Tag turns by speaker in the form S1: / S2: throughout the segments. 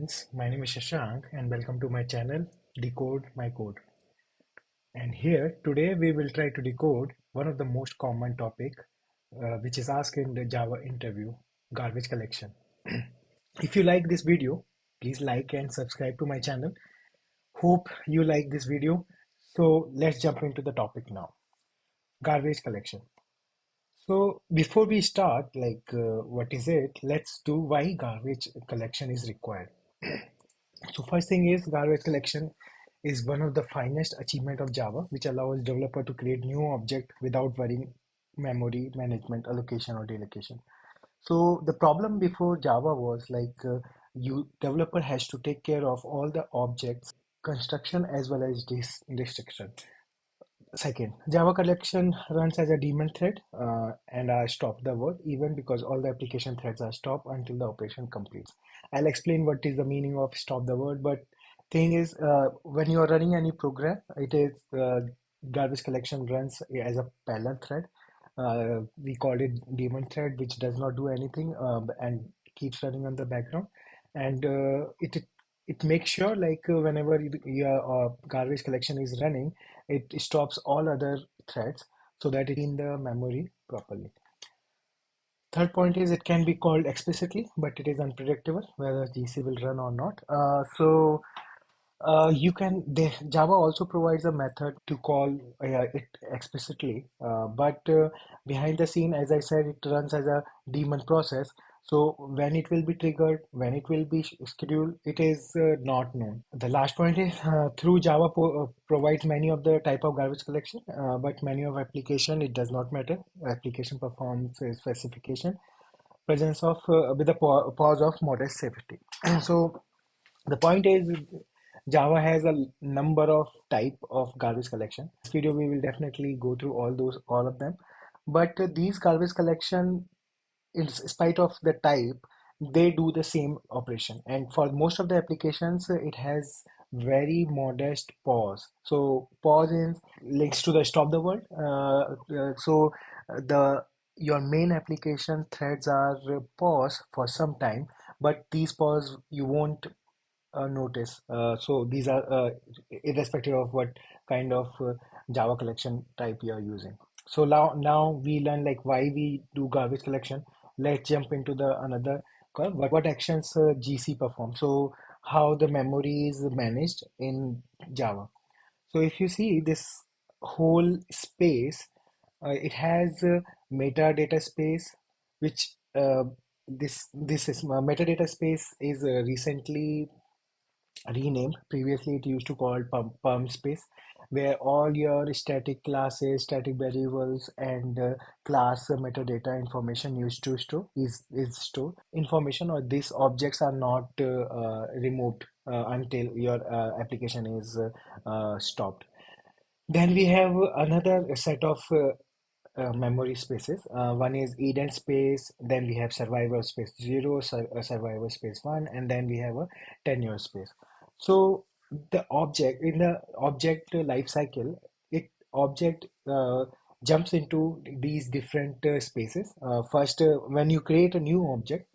S1: My name is Shashank and welcome to my channel Decode My Code. And here today we will try to decode one of the most common topic which is asked in the Java interview, garbage collection. If you like this video, please like and subscribe to my channel. Hope you like this video. So let's jump into the topic now. Garbage collection. So before we start, what is it? Let's do why garbage collection is required. So first thing is garbage collection is one of the finest achievement of Java, which allows developer to create new object without worrying memory management, allocation or delegation. So the problem before Java was you developer has to take care of all the objects construction as well as this restriction. Second, Java collection runs as a daemon thread and are stop the work even because all the application threads are stopped until the operation completes. I'll explain what is the meaning of stop the word, but thing is when you are running any program, it is garbage collection runs as a parallel thread. We call it daemon thread, which does not do anything and keeps running on the background, and it makes sure whenever your garbage collection is running, it stops all other threads so that it in the memory properly. Third point is it can be called explicitly, but it is unpredictable whether GC will run or not. Java also provides a method to call it explicitly, but behind the scene, as I said, it runs as a daemon process. So when it will be triggered, when it will be scheduled, it is not known. The last point is through Java provides many of the type of garbage collection, but many of application it does not matter. Application performs a specification presence of with the pause of modest safety. So the point is Java has a number of type of garbage collection. This video we will definitely go through all of them. But these garbage collection, in spite of the type, they do the same operation. And for most of the applications, it has very modest pause. So pause is links to the stop the world. The your main application threads are pause for some time, but these pause you won't notice. So these are irrespective of what kind of Java collection type you are using. So now we learn like why we do garbage collection. Let's jump into the another curve. What actions GC perform? So how the memory is managed in Java. So if you see this whole space, it has metadata space, which this is metadata space is recently renamed. Previously, it used to call perm space, where all your static classes, static variables, and class metadata information used to store is stored. Information or these objects are not removed until your application is stopped. Then we have another set of memory spaces. One is Eden space, then we have survivor space 0, survivor space 1, and then we have a tenure space. So the object in the object life cycle, it object jumps into these different spaces. First, when you create a new object,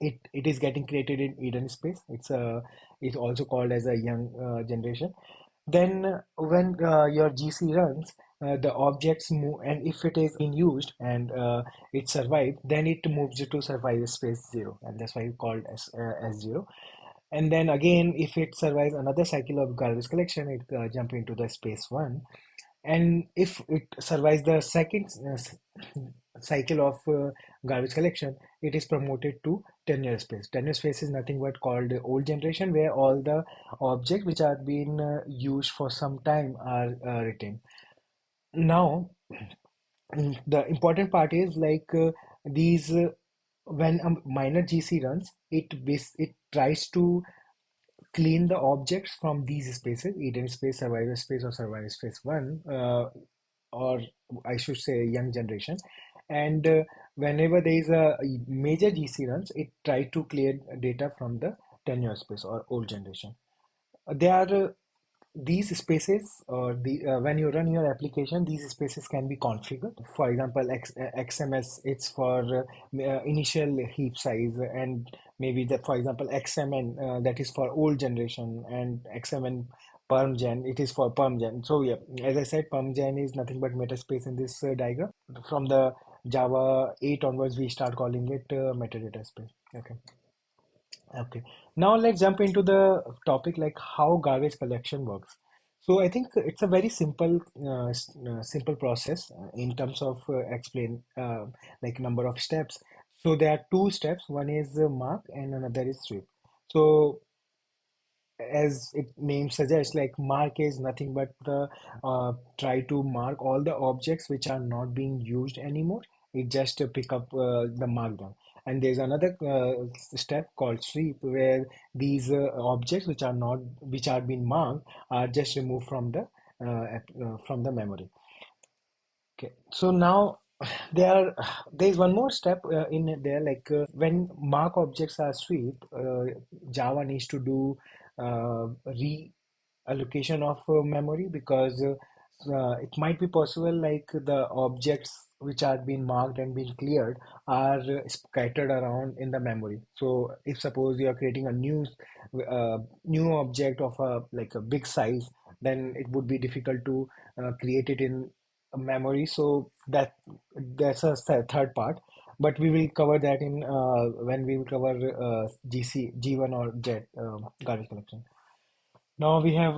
S1: it is getting created in Eden space. It's also called as a young generation. Then when your GC runs, the objects move, and if it is being used and it survived, then it moves to survival space 0, and that's why we called as S0. And then again, if it survives another cycle of garbage collection, it jump into the space 1. And if it survives the second cycle of garbage collection, it is promoted to tenure space. Tenure space is nothing but called the old generation, where all the objects which are being used for some time are retained. Now, the important part is these when a minor GC runs, it tries to clean the objects from these spaces, Eden space, survivor space, or survivor space 1, or I should say young generation. And whenever there is a major GC runs, it tries to clear data from the tenure space or old generation. There are these spaces, or when you run your application, these spaces can be configured. For example, XMS, it's for initial heap size, and maybe that, for example, XMN, that is for old generation, and XMN permgen, it is for permgen. So yeah, as I said, permgen is nothing but metaspace in this diagram. From the Java 8 onwards, we start calling it metadata space. Okay. Okay, now let's jump into the topic like how garbage collection works. So I think it's a very simple, simple process in terms of explain like number of steps. So there are two steps. One is mark and another is sweep. So as it name suggests, like mark is nothing but the try to mark all the objects which are not being used anymore. It just pick up the markdown. And there's another step called sweep where these objects which are being marked are just removed from the memory. Okay, so now there's one more step in there, like when mark objects are sweep, Java needs to do reallocation of memory, because it might be possible like the objects which are being marked and being cleared are scattered around in the memory. So if suppose you are creating a new object of a like a big size, then it would be difficult to create it in memory. So that's a third part, but we will cover that in when we will cover GC G1 or Jet garbage collection. Now we have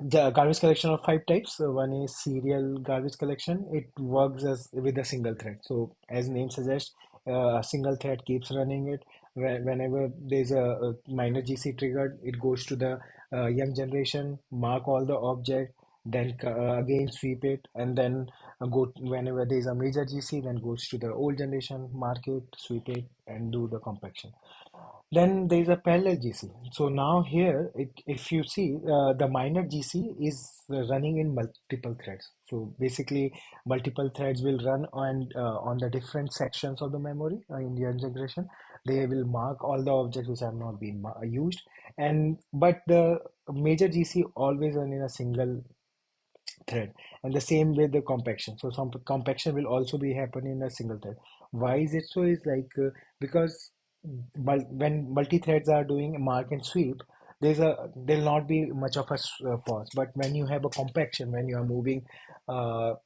S1: the garbage collection of five types. One is serial garbage collection. It works as with a single thread. So as name suggests, a single thread keeps running it. Whenever there's a minor GC triggered, it goes to the young generation, mark all the object, then again sweep it, and then go whenever there's a major GC, then goes to the old generation, mark it, sweep it, and do the compaction. Then there is a parallel GC. So now here, if you see, the minor GC is running in multiple threads. So basically, multiple threads will run on the different sections of the memory in the integration. They will mark all the objects which have not been used, and but the major GC always run in a single thread, and the same with the compaction. So some compaction will also be happening in a single thread. Why is it so? Is like because when multi-threads are doing mark and sweep, there'll not be much of a pause. But when you have a compaction, when you are moving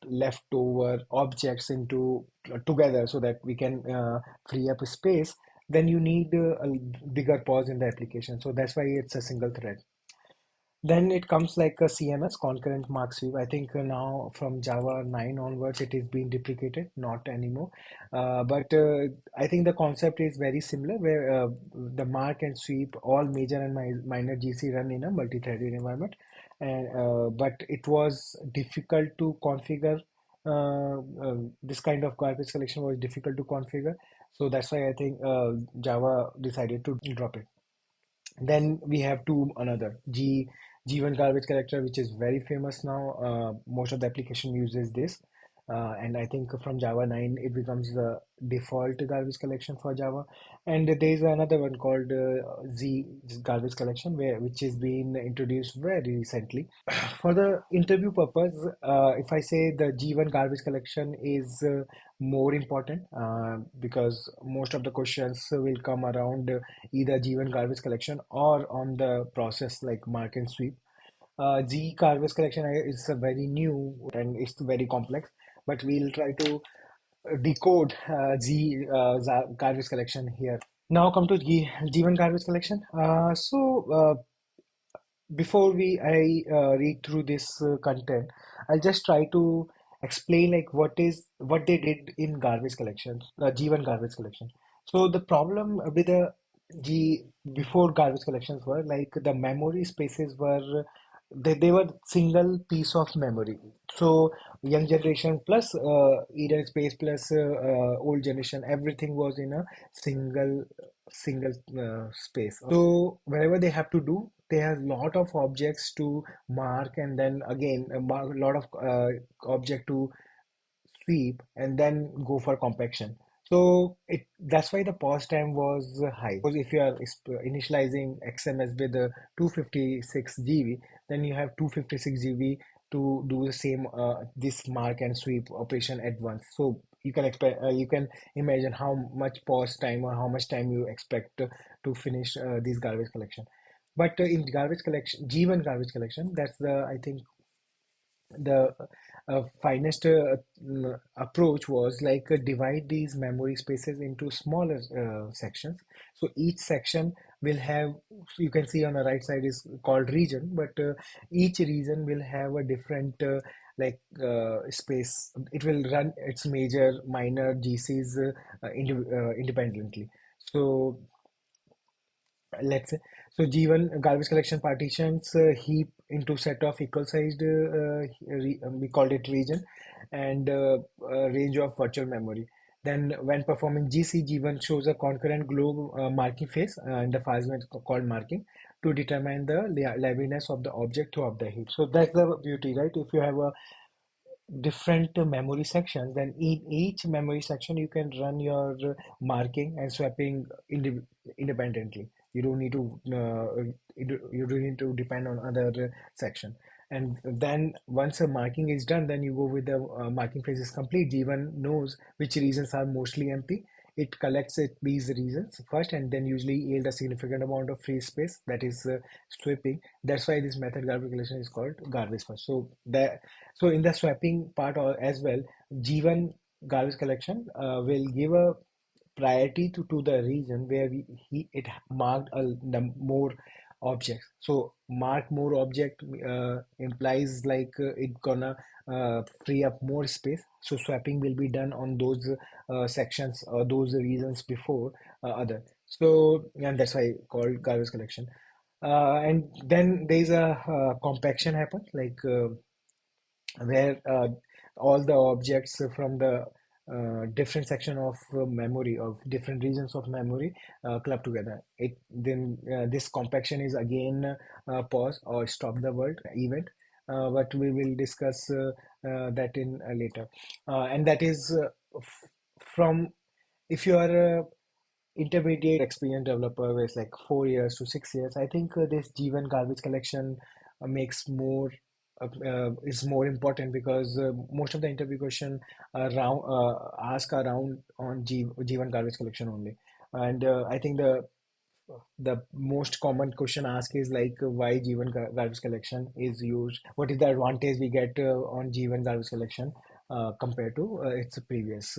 S1: leftover objects into together so that we can free up space, then you need a bigger pause in the application. So that's why it's a single thread. Then it comes like a CMS, concurrent mark sweep. I think now from Java 9 onwards, it is being deprecated, not anymore. But I think the concept is very similar, where the mark and sweep, all major and minor GC run in a multi-threaded environment. But it was difficult to configure. This kind of garbage collection was difficult to configure. So that's why I think Java decided to drop it. Then we have two another G1 garbage collector, which is very famous now. Most of the application uses this, and I think from Java 9 it becomes the default garbage collection for Java. And there is another one called Z garbage collection, which is being introduced very recently. For the interview purpose, if I say the G1 garbage collection is more important, because most of the questions will come around either G1 garbage collection or on the process like mark and sweep. G garbage collection is a very new and it's very complex, but we'll try to decode garbage collection here. Now come to G1 garbage collection. Before we I read through this content, I'll just try to explain like what they did in garbage collection, G1 garbage collection. So the problem with the G before garbage collections were like the memory spaces were they were single piece of memory. So young generation plus Eden space plus old generation, everything was in a single space. So wherever they have to do, they have a lot of objects to mark, and then again a lot of object to sweep, and then go for compaction. So that's why the pause time was high. Because if you are initializing XMS with 256 GB, then you have 256 GB to do the same this mark and sweep operation at once. So you can expect you can imagine how much pause time or how much time you expect to finish this garbage collection. But in garbage collection, G1 garbage collection, that's the I think the finest approach was like divide these memory spaces into smaller sections. So each section will have, so you can see on the right side is called region, but each region will have a different space. It will run its major, minor GCs independently. So let's say, so G1 garbage collection partitions heap into set of equal sized we called it region and range of virtual memory. Then when performing GC, G1 shows a concurrent globe marking phase and the phase called marking to determine the liveliness of the object throughout the heap. So that's the beauty, right? If you have a different memory sections, then in each memory section you can run your marking and swapping independently. You don't need to you don't need to depend on other section. And then once a marking is done, then you go with the marking phase is complete. G1 knows which regions are mostly empty. It collects these regions first and then usually yield a significant amount of free space, that is sweeping. That's why this method garbage collection is called garbage first. So in the swapping part as well, G1 garbage collection will give a priority to the region where it marked more objects. So mark more object implies like it gonna free up more space. So swapping will be done on those sections or those regions before other. So and that's why called garbage collection. And then there's a compaction happens like where all the objects from the different section of memory of different regions of memory club together. It then this compaction is again pause or stop the world event, but we will discuss that in later. And that is from if you are a intermediate experienced developer with like 4 years to 6 years, I think this G1 garbage collection makes more is more important because most of the interview question around ask around on G1 garbage collection only. And I think the most common question asked is like why G1 garbage collection is used. What is the advantage we get on G1 garbage collection compared to its previous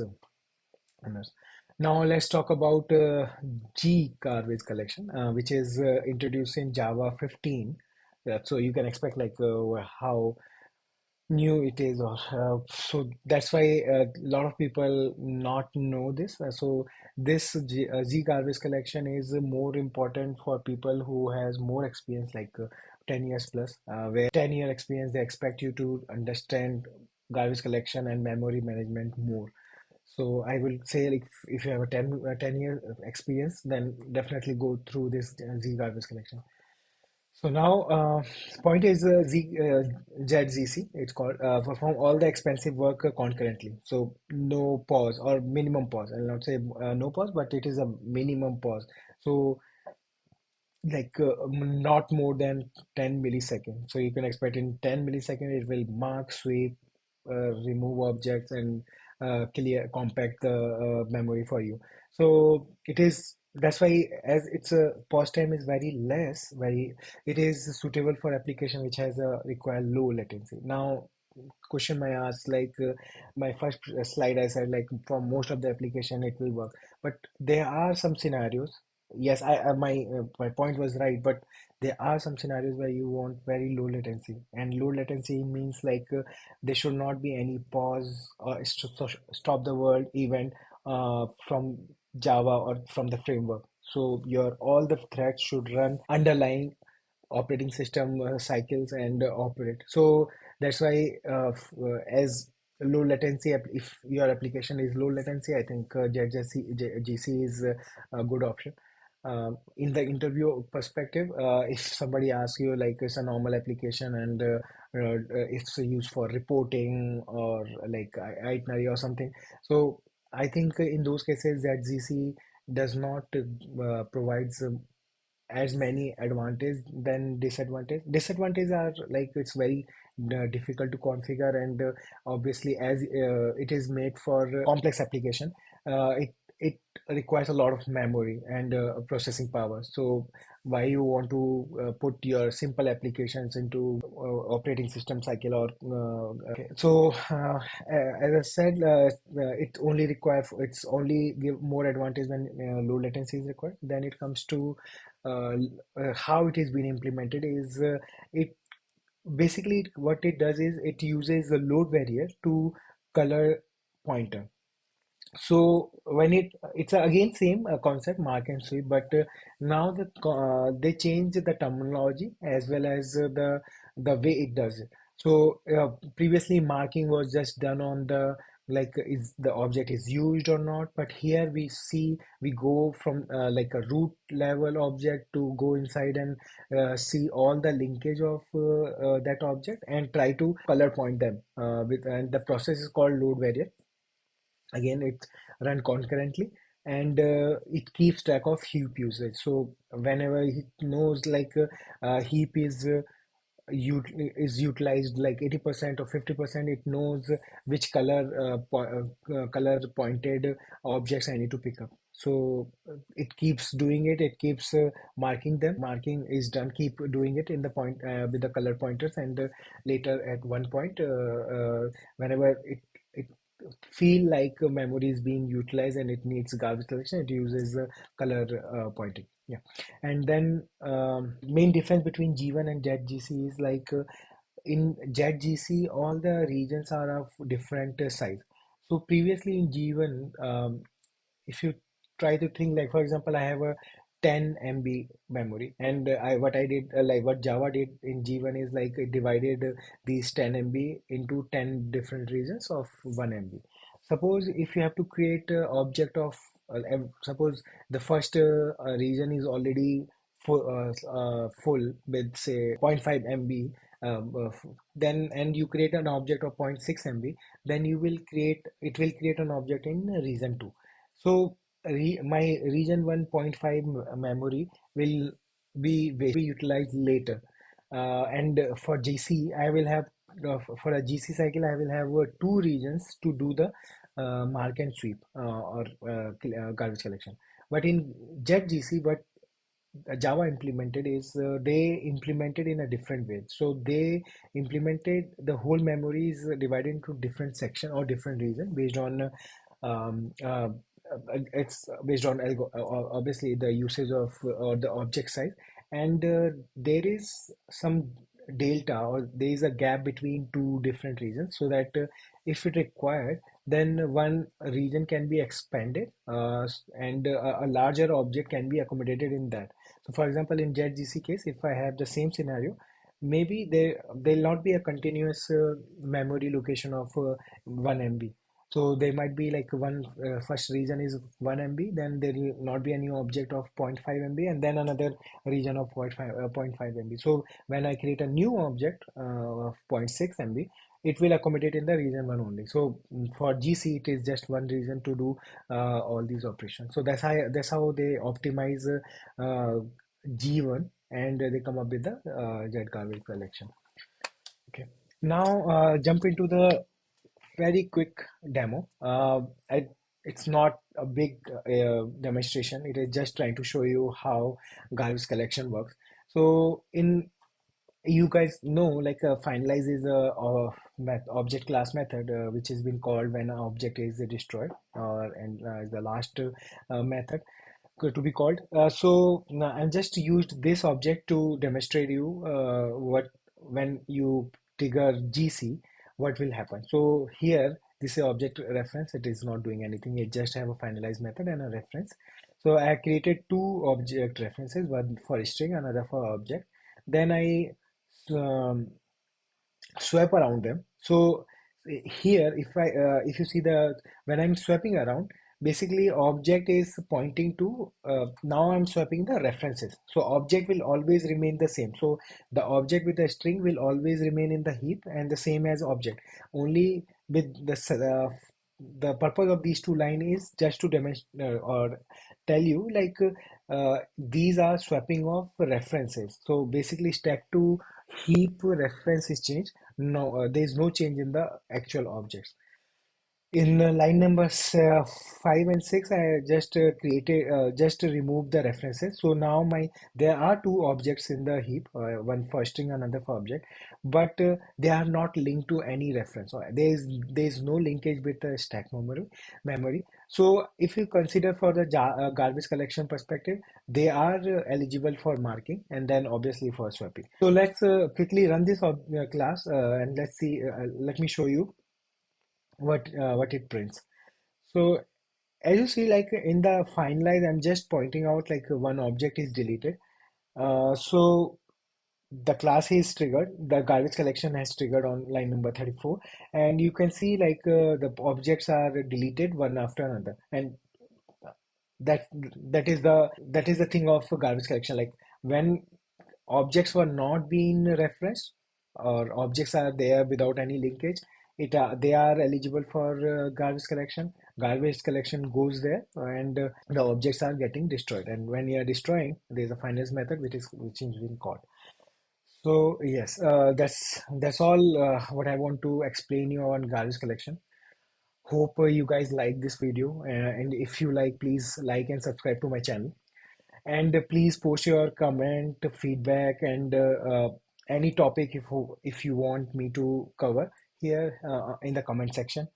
S1: owners. Now let's talk about G garbage collection, which is introduced in Java 15. So you can expect like how new it is, or so that's why a lot of people not know this. So this Z garbage collection is more important for people who has more experience, like 10 years plus, where 10-year experience they expect you to understand garbage collection and memory management more. So I will say like if you have a 10-year experience, then definitely go through this Z garbage collection. So now point is ZGC, it's called, perform all the expensive work concurrently. So no pause or minimum pause. I'll not say no pause, but it is a minimum pause. So like not more than 10 milliseconds. So you can expect in 10 milliseconds it will mark, sweep, remove objects and clear, compact the memory for you. So it is, that's why as it's a pause time is very less, very, it is suitable for application which has a require low latency. Now question may ask like my first slide I said like for most of the application it will work, but there are some scenarios. Yes, my point was right, but there are some scenarios where you want very low latency, and low latency means like there should not be any pause or stop the world event from Java or from the framework. So your all the threads should run underlying operating system cycles and operate. So that's why as low latency, if your application is low latency, I think GC is a good option. In the interview perspective, if somebody asks you like it's a normal application and it's used for reporting or like itinerary or something, so I think in those cases that ZC does not provides as many advantage than disadvantage. Disadvantages are like it's very difficult to configure, and obviously as it is made for complex application, it requires a lot of memory and processing power. So why you want to put your simple applications into operating system cycle or so as I said, it only it's only give more advantage when low latency is required. Then it comes to how it is being implemented is it basically what it does is it uses the load variable to color pointer. So when it's again same concept, mark and sweep, but now they change the terminology as well as the way it does it. So previously marking was just done on the like is the object is used or not, but here we go from like a root level object to go inside and see all the linkage of that object and try to color point them with, and the process is called load variable. Again, it's run concurrently, and it keeps track of heap usage. So whenever it knows like heap is utilized like 80% or 50%, it knows which color pointed objects I need to pick up. So it keeps doing it. It keeps marking them. Marking is done. Keep doing it in the point with the color pointers, and later at one point, whenever it feel like memory is being utilized and it needs garbage collection, it uses color pointing. Yeah, and then main difference between G1 and ZGC is like in ZGC all the regions are of different size. So previously in G1, if you try to think like for example I have a 10 MB memory, and what I did like what Java did in G1 is like it divided these 10 MB into 10 different regions of 1 MB. Suppose if you have to create a object of suppose the first region is already full with say zero point 0.5 MB, then and you create an object of zero point 0.6 MB, then it will create an object in region 2. So my region 1.5 memory will be utilized later. And for GC, I will have for a GC cycle, I will have two regions to do the mark and sweep or garbage collection. But in JetGC, what Java implemented is they implemented in a different way. So they implemented the whole memory is divided into different section or different region based on it's based on obviously the usage of or the object size, and there is some delta or there is a gap between two different regions so that if it required, then one region can be expanded and a larger object can be accommodated in that. So for example, in JetGC case, if I have the same scenario, maybe there'll not be a continuous memory location of 1 MB. So there might be like one first region is 1 MB, then there will not be any object of zero point 0.5 MB, and then another region of zero point 0.5 MB. So when I create a new object of zero point 0.6 MB, it will accommodate in the region 1 only. So for GC, it is just one region to do all these operations. So that's how they optimize G1, and they come up with the Z garbage collection. Okay. Now jump into the very quick demo. It's not a big demonstration. It is just trying to show you how garbage collection works. So in you guys know like finalize is a object class method which has been called when an object is destroyed or and the last method to be called. So now I've just used this object to demonstrate you what when you trigger GC, what will happen. So here, this is object reference. It is not doing anything. It just have a finalize method and a reference. So I created two object references, one for string, another for object. Then I um, swap around them. So here, if you see the when I'm swapping around, basically object is pointing to now I'm swapping the references. So object will always remain the same. So the object with the string will always remain in the heap and the same as object. Only with the purpose of these two line is just to demonstrate or tell you like these are swapping of references. So basically, step two, heap reference is changed. No, there is no change in the actual objects. In line numbers 5 and 6, I just created just to remove the references. So now my there are two objects in the heap, one for string, another for object, but they are not linked to any reference. So there is no linkage with the stack memory. So if you consider for the garbage collection perspective, they are eligible for marking and then obviously for swapping. So let's quickly run this class and let's see. Let me show you what it prints. So as you see, like in the finalize, I'm just pointing out like one object is deleted. So the class is triggered, the garbage collection has triggered on line number 34, and you can see like the objects are deleted one after another, and that that is the thing of garbage collection. Like when objects were not being referenced or objects are there without any linkage, they are eligible for garbage collection. Garbage collection goes there and the objects are getting destroyed, and when you are destroying, there's a finance method which is being called. So yes, that's all what I want to explain you on garbage collection. Hope you guys like this video, and if you like, please like and subscribe to my channel. And please post your comment, feedback, and any topic if you want me to cover here in the comment section.